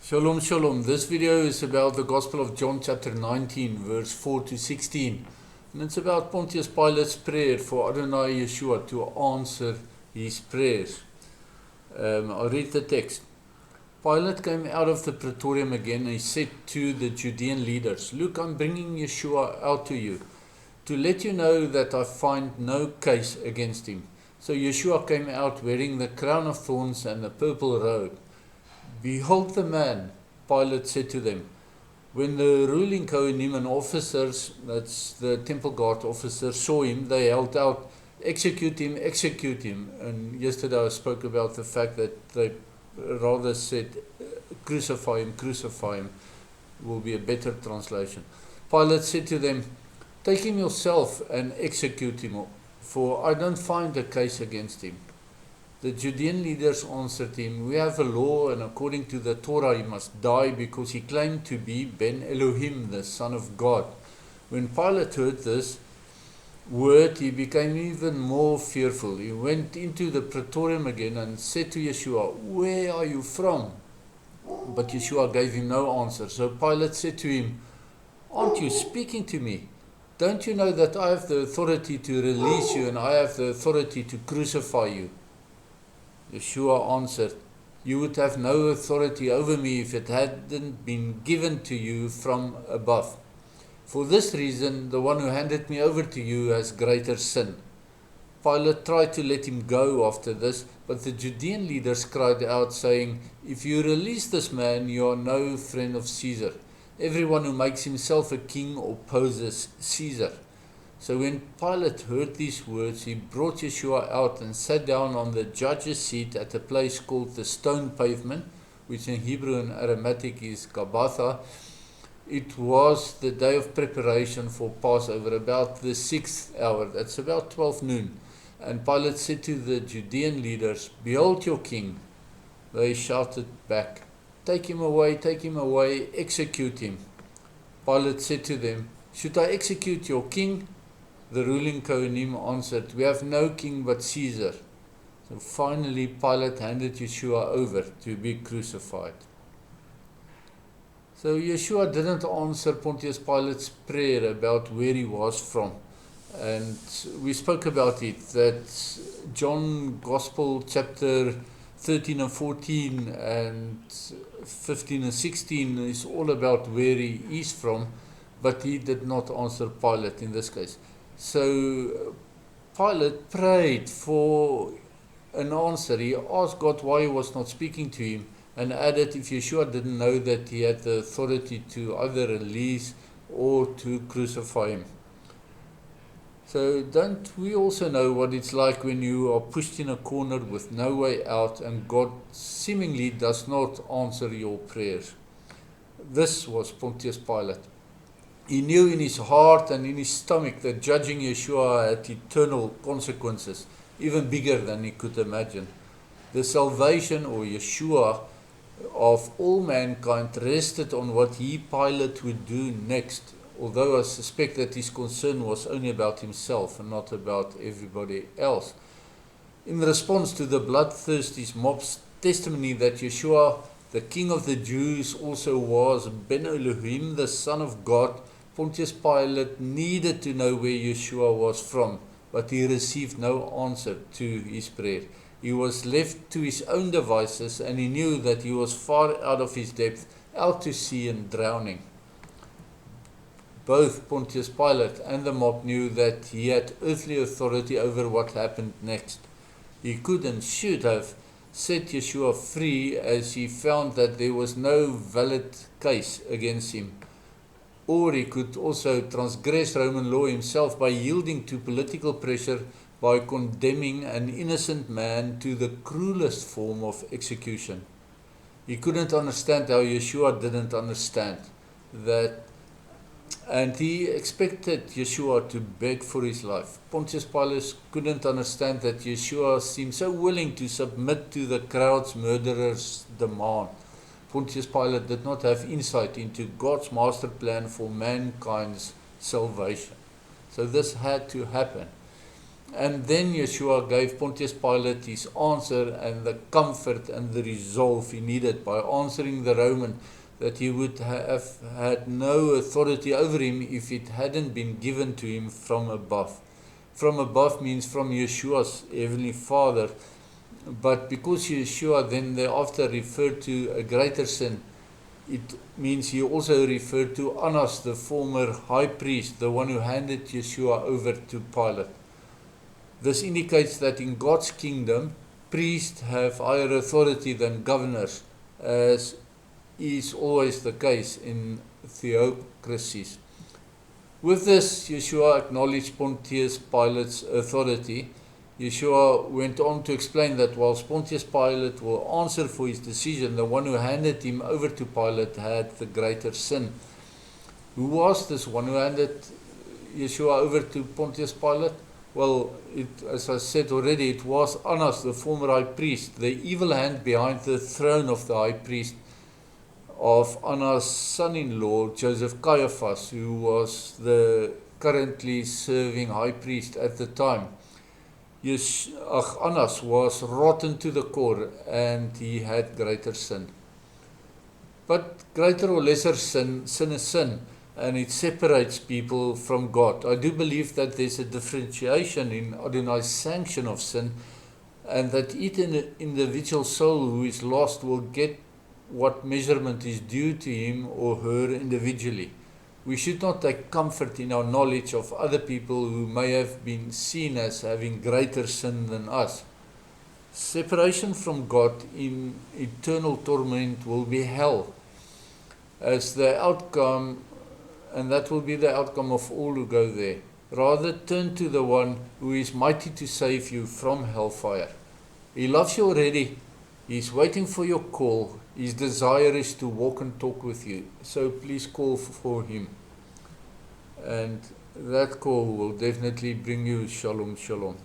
Shalom, shalom. This video is about the Gospel of John chapter 19, verse 4 to 16. And it's about Pontius Pilate's prayer for Adonai Yeshua to answer his prayers. I'll read the text. Pilate came out of the praetorium again and he said to the Judean leaders, "Look, I'm bringing Yeshua out to you, to let you know that I find no case against him." So Yeshua came out wearing the crown of thorns and a purple robe. "Behold the man," Pilate said to them. When the ruling Kohanim and officers, that's the temple guard officers, saw him, they held out, execute him, execute him." And yesterday I spoke about the fact that they rather said, crucify him, will be a better translation. Pilate said to them, "Take him yourself and execute him, for I don't find a case against him." The Judean leaders answered him, "We have a law, and according to the Torah he must die because he claimed to be Ben Elohim, the Son of God." When Pilate heard this word, he became even more fearful. He went into the praetorium again and said to Yeshua, "Where are you from?" But Yeshua gave him no answer. So Pilate said to him, "Aren't you speaking to me? Don't you know that I have the authority to release you and I have the authority to crucify you?" Yeshua answered, "You would have no authority over me if it hadn't been given to you from above. For this reason, the one who handed me over to you has greater sin." Pilate tried to let him go after this, but the Judean leaders cried out, saying, "If you release this man, you are no friend of Caesar. Everyone who makes himself a king opposes Caesar." So when Pilate heard these words, he brought Yeshua out and sat down on the judge's seat at a place called the Stone Pavement, which in Hebrew and Aramaic is Gabbatha. It was the day of preparation for Passover, about the 6th hour, that's about 12 noon. And Pilate said to the Judean leaders, "Behold your king." They shouted back, take him away, execute him." Pilate said to them, "Should I execute your king?" The ruling Kohanim answered, "We have no king but Caesar." So finally Pilate handed Yeshua over to be crucified. So Yeshua didn't answer Pontius Pilate's prayer about where he was from. And we spoke about it, that John Gospel chapter 13 and 14 and 15 and 16 is all about where he is from, but he did not answer Pilate in this case. So Pilate prayed for an answer. He asked God why he was not speaking to him, and added if Yeshua didn't know that he had the authority to either release or to crucify him. So don't we also know what it's like when you are pushed in a corner with no way out and God seemingly does not answer your prayers? This was Pontius Pilate. He knew in his heart and in his stomach that judging Yeshua had eternal consequences, even bigger than he could imagine. The salvation, or Yeshua, of all mankind rested on what he, Pilate, would do next, although I suspect that his concern was only about himself and not about everybody else. In response to the bloodthirsty mob's testimony that Yeshua, the King of the Jews, also was Ben Elohim, the Son of God, Pontius Pilate needed to know where Yeshua was from, but he received no answer to his prayer. He was left to his own devices, and he knew that he was far out of his depth, out to sea and drowning. Both Pontius Pilate and the mob knew that he had earthly authority over what happened next. He could and should have set Yeshua free, as he found that there was no valid case against him. Or he could also transgress Roman law himself by yielding to political pressure, by condemning an innocent man to the cruelest form of execution. He couldn't understand how Yeshua didn't understand that, and he expected Yeshua to beg for his life. Pontius Pilate couldn't understand that Yeshua seemed so willing to submit to the crowd's murderer's demand. Pontius Pilate did not have insight into God's master plan for mankind's salvation. So this had to happen. And then Yeshua gave Pontius Pilate his answer and the comfort and the resolve he needed by answering the Roman that he would have had no authority over him if it hadn't been given to him from above. From above means from Yeshua's heavenly Father, but because Yeshua then thereafter referred to a greater sin, it means he also referred to Annas, the former high priest, the one who handed Yeshua over to Pilate. This indicates that in God's kingdom, priests have higher authority than governors, as is always the case in theocracies. With this, Yeshua acknowledged Pontius Pilate's authority. Yeshua went on to explain that whilst Pontius Pilate will answer for his decision, the one who handed him over to Pilate had the greater sin. Who was this one who handed Yeshua over to Pontius Pilate? Well, as I said already, it was Annas, the former high priest, the evil hand behind the throne of the high priest of Annas' son-in-law, Joseph Caiaphas, who was the currently serving high priest at the time. Annas was rotten to the core and he had greater sin. But greater or lesser sin is sin, and it separates people from God. I do believe that there's a differentiation in Adonai's sanction of sin, and that each individual soul who is lost will get what measurement is due to him or her individually. We should not take comfort in our knowledge of other people who may have been seen as having greater sin than us. Separation from God in eternal torment will be hell as the outcome, and that will be the outcome of all who go there. Rather, turn to the one who is mighty to save you from hellfire. He loves you already. He's waiting for your call. His desire is to walk and talk with you. So please call for him. And that call will definitely bring you shalom, shalom.